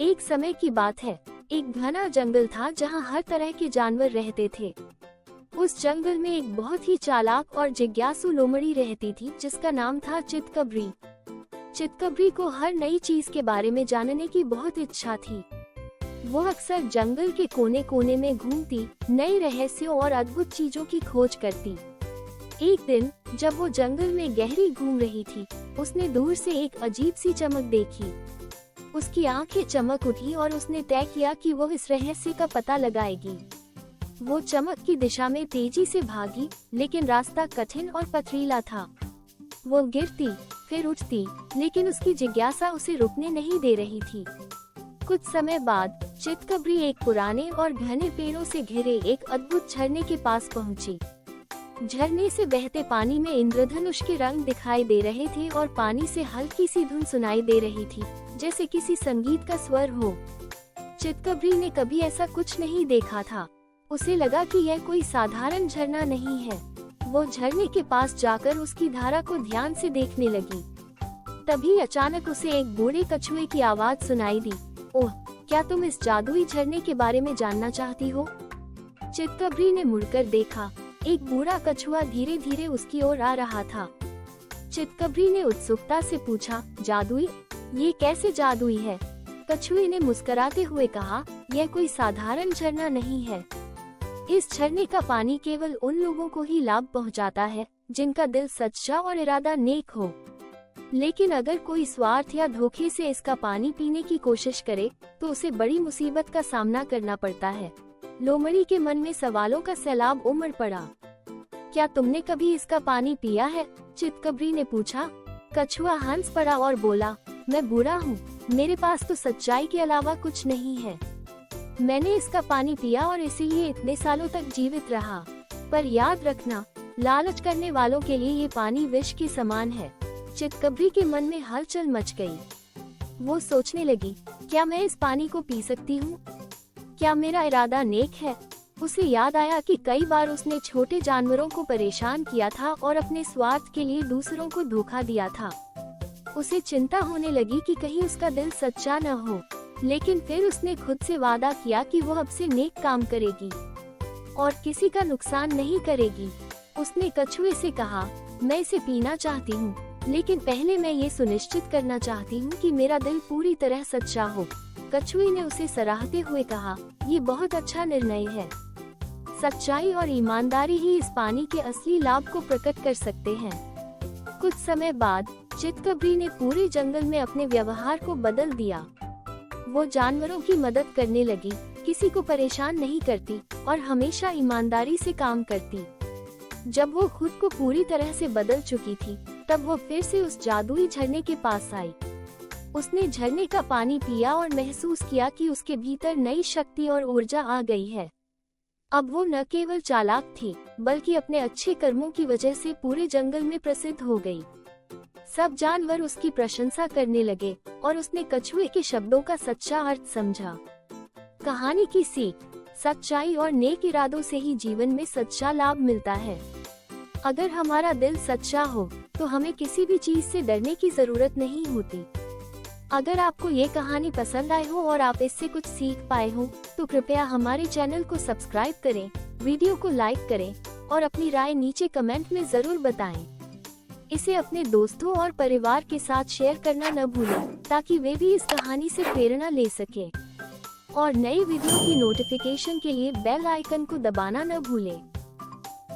एक समय की बात है। एक घना जंगल था जहाँ हर तरह के जानवर रहते थे। उस जंगल में एक बहुत ही चालाक और जिज्ञासु लोमड़ी रहती थी जिसका नाम था चितकबरी। चितकबरी को हर नई चीज के बारे में जानने की बहुत इच्छा थी। वो अक्सर जंगल के कोने कोने में घूमती, नए रहस्यों और अद्भुत चीजों की खोज करती। एक दिन जब वो जंगल में गहरी घूम रही थी, उसने दूर से एक अजीब सी चमक देखी। उसकी आंखें चमक उठी और उसने तय किया कि वो इस रहस्य का पता लगाएगी। वो चमक की दिशा में तेजी से भागी, लेकिन रास्ता कठिन और पथरीला था। वो गिरती, फिर उठती, लेकिन उसकी जिज्ञासा उसे रुकने नहीं दे रही थी। कुछ समय बाद चितकबरी एक पुराने और घने पेड़ों से घिरे एक अद्भुत झरने के पास पहुंची। झरने से बहते पानी में इंद्रधनुष के रंग दिखाई दे रहे थे और पानी से हल्की सी धुन सुनाई दे रही थी, जैसे किसी संगीत का स्वर हो। चितकबरी ने कभी ऐसा कुछ नहीं देखा था। उसे लगा कि यह कोई साधारण झरना नहीं है। वो झरने के पास जाकर उसकी धारा को ध्यान से देखने लगी। तभी अचानक उसे एक बूढ़े कछुए की आवाज सुनाई दी। ओह, क्या तुम इस जादुई झरने के बारे में जानना चाहती हो? चितकबरी ने मुड़कर देखा। एक बूढ़ा कछुआ धीरे धीरे उसकी ओर आ रहा था। चितकबरी ने उत्सुकता से पूछा, जादुई? ये कैसे जादुई है? कछुए ने मुस्कुराते हुए कहा, यह कोई साधारण झरना नहीं है। इस झरने का पानी केवल उन लोगों को ही लाभ पहुंचाता है जिनका दिल सच्चा और इरादा नेक हो। लेकिन अगर कोई स्वार्थ या धोखे से इसका पानी पीने की कोशिश करे तो उसे बड़ी मुसीबत का सामना करना पड़ता है। लोमड़ी के मन में सवालों का सैलाब उमड़ पड़ा। क्या तुमने कभी इसका पानी पिया है? चितकबरी ने पूछा। कछुआ हंस पड़ा और बोला, मैं बूढ़ा हूँ, मेरे पास तो सच्चाई के अलावा कुछ नहीं है। मैंने इसका पानी पिया और इसीलिए इतने सालों तक जीवित रहा। पर याद रखना, लालच करने वालों के लिए ये पानी विष के समान है। चितकबरी के मन में हलचल मच गई। वो सोचने लगी, क्या मैं इस पानी को पी सकती हूँ? क्या मेरा इरादा नेक है? उसे याद आया कि कई बार उसने छोटे जानवरों को परेशान किया था और अपने स्वार्थ के लिए दूसरों को धोखा दिया था। उसे चिंता होने लगी कि कहीं उसका दिल सच्चा न हो। लेकिन फिर उसने खुद से वादा किया कि वो अब से नेक काम करेगी और किसी का नुकसान नहीं करेगी। उसने कछुए से कहा, मैं इसे पीना चाहती हूँ, लेकिन पहले मैं ये सुनिश्चित करना चाहती हूँ कि मेरा दिल पूरी तरह सच्चा हो। कछुए ने उसे सराहते हुए कहा, ये बहुत अच्छा निर्णय है। सच्चाई और ईमानदारी ही इस पानी के असली लाभ को प्रकट कर सकते हैं। कुछ समय बाद चितकबरी ने पूरे जंगल में अपने व्यवहार को बदल दिया। वो जानवरों की मदद करने लगी, किसी को परेशान नहीं करती और हमेशा ईमानदारी से काम करती। जब वो खुद को पूरी तरह से बदल चुकी थी, तब वो फिर से उस जादुई झरने के पास आई। उसने झरने का पानी पिया और महसूस किया कि उसके भीतर नई शक्ति और ऊर्जा आ गई है। अब वो न केवल चालाक थी, बल्कि अपने अच्छे कर्मों की वजह से पूरे जंगल में प्रसिद्ध हो गई। सब जानवर उसकी प्रशंसा करने लगे और उसने कछुए के शब्दों का सच्चा अर्थ समझा। कहानी की सीख, सच्चाई और नेक इरादों से ही जीवन में सच्चा लाभ मिलता है। अगर हमारा दिल सच्चा हो तो हमें किसी भी चीज से डरने की जरूरत नहीं होती। अगर आपको ये कहानी पसंद आई हो और आप इससे कुछ सीख पाए हो तो कृपया हमारे चैनल को सब्सक्राइब करें, वीडियो को लाइक करें और अपनी राय नीचे कमेंट में जरूर बताएं। इसे अपने दोस्तों और परिवार के साथ शेयर करना न भूलें ताकि वे भी इस कहानी से प्रेरणा ले सकें। और नई वीडियो की नोटिफिकेशन के लिए बेल आइकन को दबाना न भूलें।